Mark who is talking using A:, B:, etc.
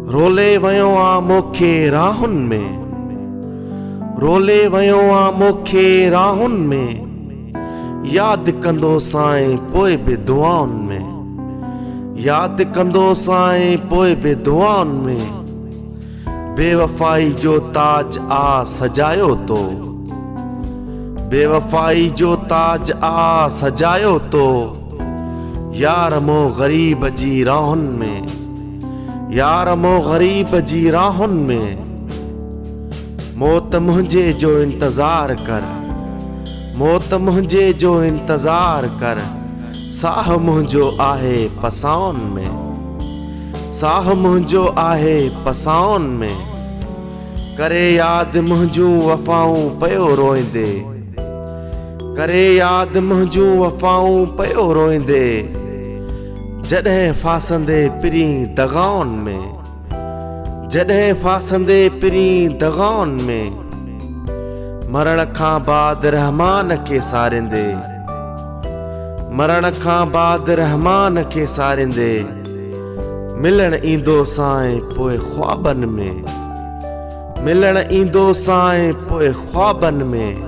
A: रोले वयो आ मोखे राहुनि में, रोले वयो आ मोखे राहुनि में, यादि कंदो साईं पोइ बि दुआउनि में, यादि कंदो साईं पोइ बि दुआउनि में। बेवफ़ाई जो ताज आ सजायो तो, बेवफ़ाई जो ताज आ सजायो तो, यार मो ग़रीब जी राहुनि में, यार मो ग़रीब जी राहुनि में। मौत मुंहिंजे जो इंतज़ार कर, मौत मुंहिंजे जो इंतज़ार कर, साह मुंहिंजो आहे पसाउनि में, साह मुंहिंजो आहे पसाउनि में। करे यादि मुंहिंजूं वफ़ाऊं पयो रोईंदे, करे यादि मुंहिंजूं वफ़ाऊं पयो रोईंदे, जॾहिं फासंदे पिरी दगाउनि में, जॾहिं फासंदे पिरी दगाउनि में। मरण खां बाद रहमान खे सारींदे, मरण खां बाद रहमान खे सारींदे, मिलण ईंदो साईं पोइ ख्वाबनि में, मिलण ईंदो साईं पोइ ख्वाबनि में।